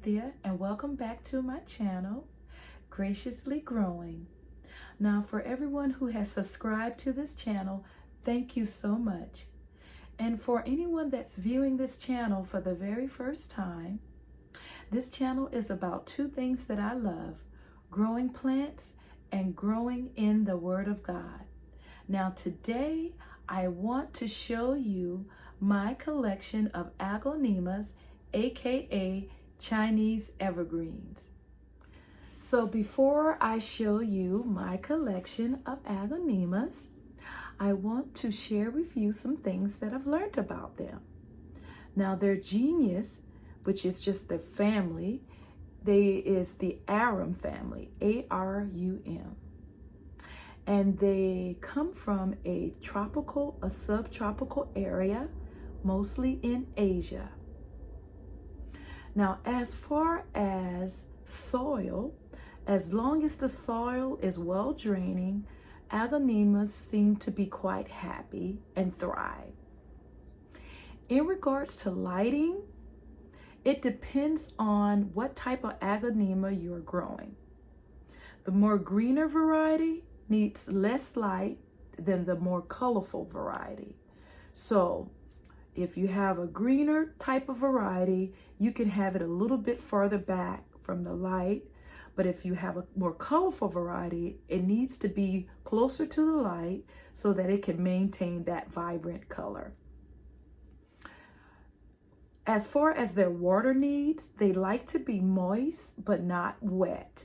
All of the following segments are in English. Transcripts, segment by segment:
Cynthia, and welcome back to my channel, Graciously Growing. Now, for everyone who has subscribed to this channel, thank you so much. And for anyone that's viewing this channel for the very first time, this channel is about two things that I love: growing plants and growing in the Word of God. Now, today I want to show you my collection of aglaonemas, aka Chinese evergreens. So before I show you my collection of aglaonemas, I want to share with you some things that I've learned about them. Now, their genius, which is just their family, is the arum family, A-R-U-M. And they come from a subtropical area, mostly in Asia. Now, as far as soil, as long as the soil is well draining, aglaonemas seem to be quite happy and thrive. In regards to lighting, it depends on what type of aglaonema you're growing. The more greener variety needs less light than the more colorful variety. So if you have a greener type of variety, you can have it a little bit further back from the light. But if you have a more colorful variety, it needs to be closer to the light so that it can maintain that vibrant color. As far as their water needs, they like to be moist but not wet.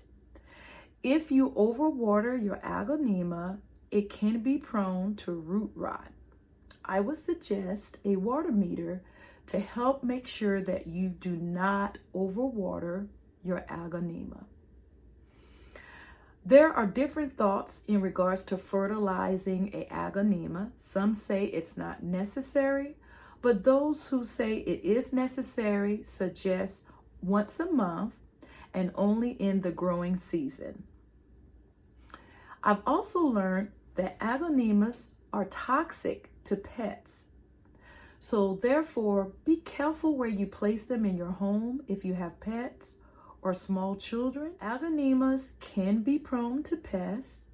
If you overwater your aglaonema, it can be prone to root rot. I would suggest a water meter to help make sure that you do not overwater your aglaonema. There are different thoughts in regards to fertilizing an aglaonema. Some say it's not necessary, but those who say it is necessary suggest once a month and only in the growing season. I've also learned that aglaonemas are toxic to pets. So therefore, be careful where you place them in your home if you have pets or small children. Aglaonemas can be prone to pests.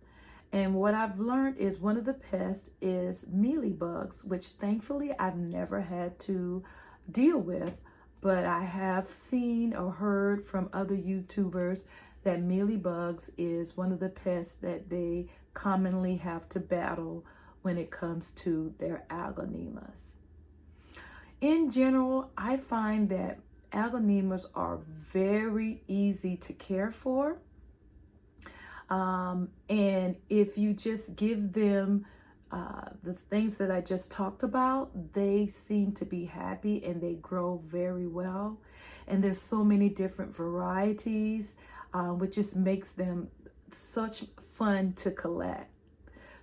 And what I've learned is one of the pests is mealybugs, which thankfully I've never had to deal with, but I have seen or heard from other YouTubers that mealybugs is one of the pests that they commonly have to battle when it comes to their aglaonemas. In general, I find that aglaonemas are very easy to care for. And if you just give them the things that I just talked about, they seem to be happy and they grow very well. And there's so many different varieties, which just makes them such fun to collect.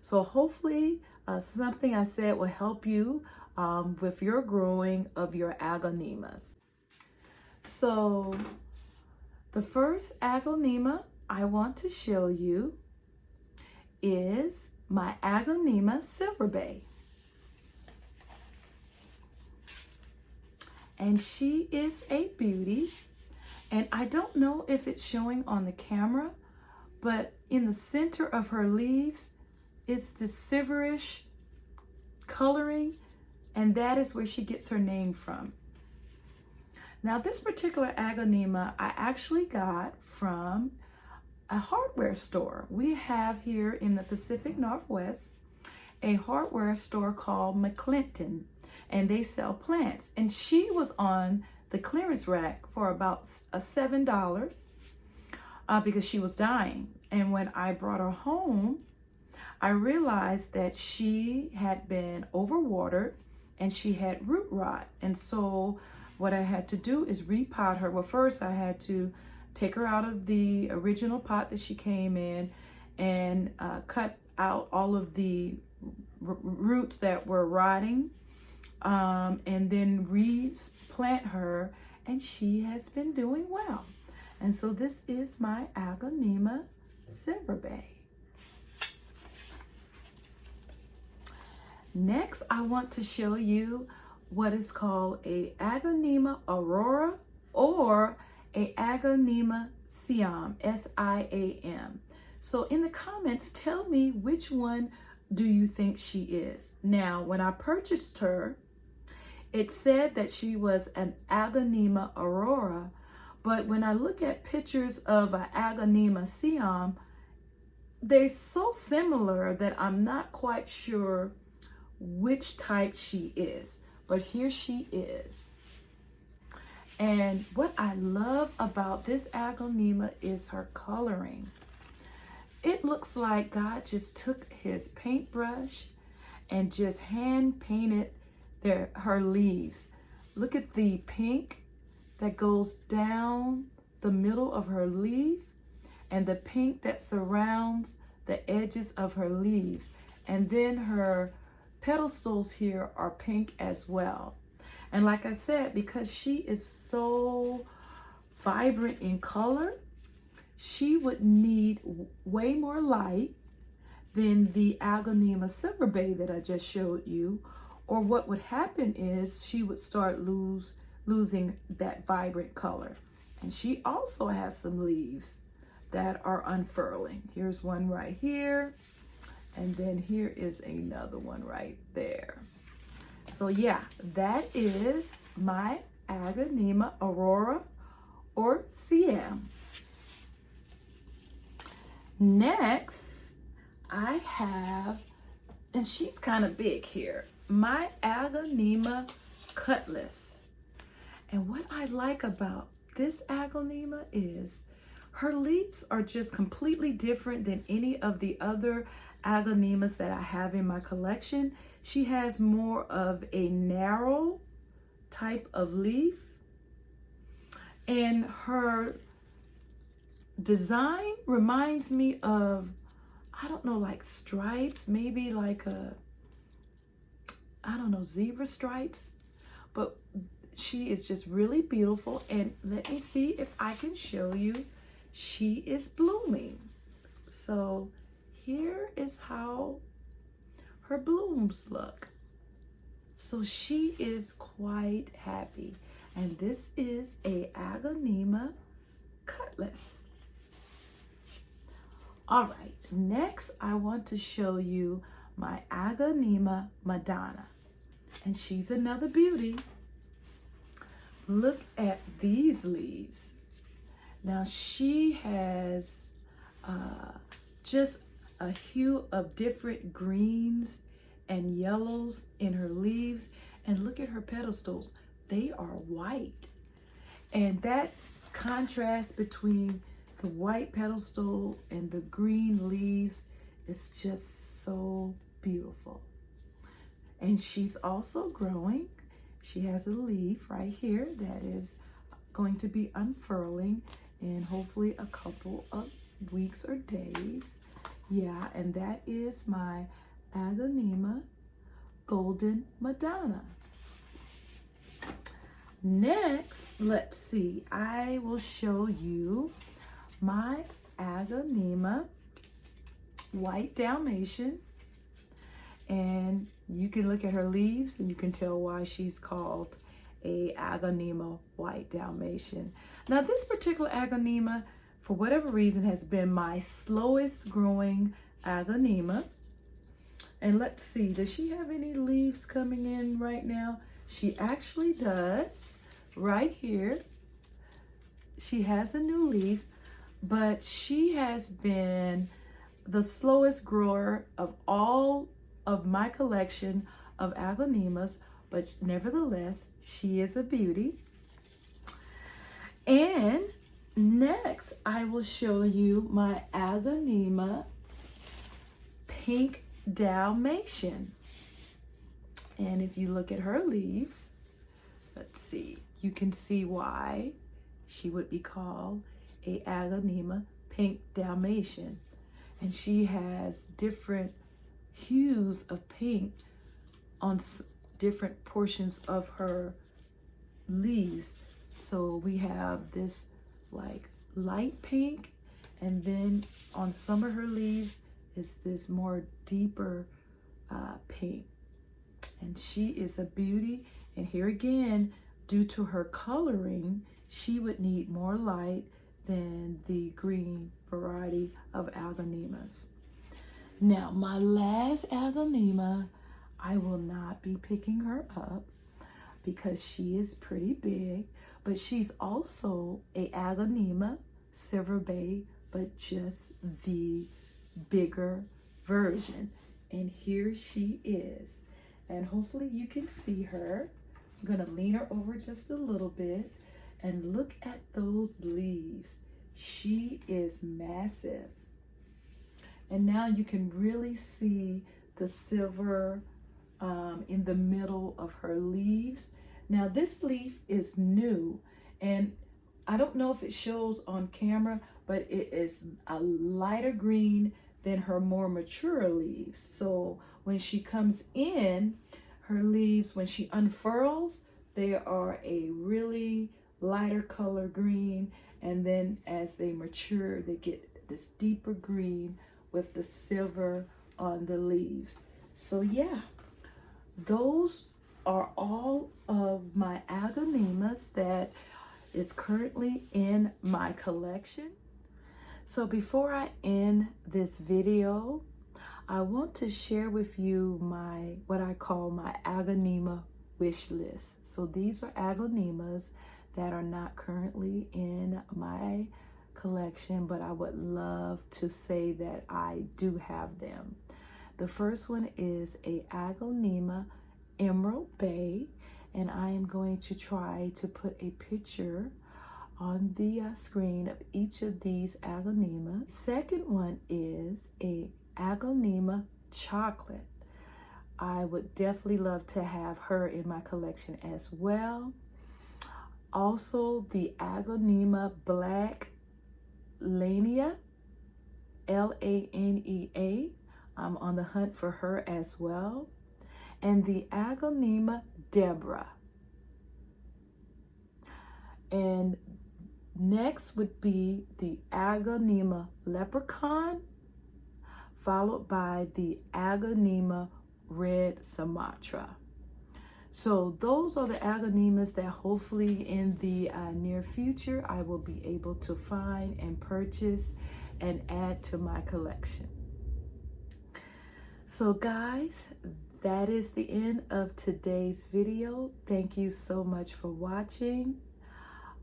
So hopefully something I said will help you with your growing of your aglaonemas. So the first aglaonema I want to show you is my Aglaonema Silver Bay. And she is a beauty. And I don't know if it's showing on the camera, but in the center of her leaves is this silverish coloring, and that is where she gets her name from. Now, this particular aglaonema I actually got from a hardware store. We have here in the Pacific Northwest a hardware store called McClinton, and they sell plants. And she was on the clearance rack for about $7 because she was dying. And when I brought her home, I realized that she had been overwatered and she had root rot. And so what I had to do is repot her. Well, first I had to take her out of the original pot that she came in and cut out all of the roots that were rotting, and then replant her, and she has been doing well. And so this is my Aglaonema Silver Bay. Next, I want to show you what is called a Aglaonema Aurora or a Aglaonema Siam, S-I-A-M. So in the comments, tell me which one do you think she is. Now, when I purchased her, it said that she was an Aglaonema Aurora, but when I look at pictures of an Aglaonema Siam, they're so similar that I'm not quite sure which type she is. But here she is. And what I love about this Aglaonema is her coloring. It looks like God just took his paintbrush and just hand painted her leaves. Look at the pink that goes down the middle of her leaf and the pink that surrounds the edges of her leaves. And then her pedestals here are pink as well. And like I said, because she is so vibrant in color, she would need way more light than the Aglaonema Silver Bay that I just showed you. Or what would happen is she would start losing that vibrant color. And she also has some leaves that are unfurling. Here's one right here. And then here is another one right there. So yeah, that is my Aglaonema Aurora or Siam. Next, I have, and she's kind of big here, my Aglaonema Cutlass. And what I like about this Aglaonema is her leaves are just completely different than any of the other Aglaonemas that I have in my collection. She has more of a narrow type of leaf, and her design reminds me of, I don't know, like stripes, maybe like I don't know, zebra stripes. But she is just really beautiful. And let me see if I can show you. She is blooming. So here is how her blooms look. So she is quite happy. And this is a Aglaonema Cutlass. All right, next I want to show you my Aglaonema Madonna. And she's another beauty. Look at these leaves. Now she has just a hue of different greens and yellows in her leaves. And look at her pedestals. They are white. And that contrast between the white pedestal and the green leaves is just so beautiful. And she's also growing. She has a leaf right here that is going to be unfurling in hopefully a couple of weeks or days. Yeah, and that is my Aglaonema Golden Madonna. Next, let's see, I will show you my Aglaonema White Dalmatian. And you can look at her leaves and you can tell why she's called a Aglaonema White Dalmatian. Now this particular Aglaonema, for whatever reason, has been my slowest growing Aglaonema. And let's see, does she have any leaves coming in right now? She actually does, right here. She has a new leaf, but she has been the slowest grower of all of my collection of Aglaonemas, but nevertheless, she is a beauty. And next, I will show you my Aglaonema Pink Dalmatian. And if you look at her leaves, let's see, you can see why she would be called a Aglaonema Pink Dalmatian. And she has different hues of pink on different portions of her leaves. So we have this like light pink, and then on some of her leaves is this more deeper pink. And she is a beauty. And here again, due to her coloring, she would need more light than the green variety of aglaonemas. Now, my last aglaonema, I will not be picking her up because she is pretty big, but she's also a Aglaonema Silver Bay, but just the bigger version. And here she is. And hopefully you can see her. I'm gonna lean her over just a little bit and look at those leaves. She is massive. And now you can really see the silver in the middle of her leaves. Now this leaf is new, and I don't know if it shows on camera, but it is a lighter green than her more mature leaves. So when she comes in, her leaves, when she unfurls, they are a really lighter color green, and then as they mature, they get this deeper green with the silver on the leaves. So yeah, those are all of my aglaonemas that is currently in my collection. So before I end this video, I want to share with you what I call my aglaonema wish list. So these are aglaonemas that are not currently in my collection, but I would love to say that I do have them. The first one is a Aglaonema Emerald Bay, and I am going to try to put a picture on the screen of each of these aglaonemas. Second one is a Aglaonema Chocolate. I would definitely love to have her in my collection as well. Also, the Aglaonema Black Lanea, Lanea. I'm on the hunt for her as well. And the Aglaonema Deborah. And next would be the Aglaonema Leprechaun, followed by the Aglaonema Red Sumatra. So those are the aglaonemas that hopefully in the near future I will be able to find and purchase and add to my collection. So guys, that is the end of today's video. Thank you so much for watching.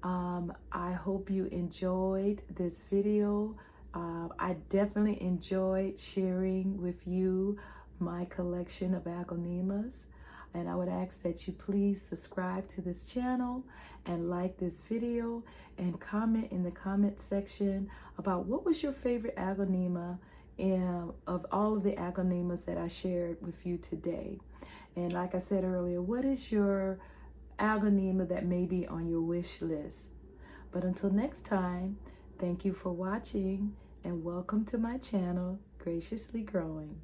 I hope you enjoyed this video. I definitely enjoyed sharing with you my collection of aglaonemas. And I would ask that you please subscribe to this channel and like this video and comment in the comment section about what was your favorite aglaonema of all of the aglaonemas that I shared with you today. And like I said earlier, what is your aglaonema that may be on your wish list? But until next time, thank you for watching and welcome to my channel, Graciously Growing.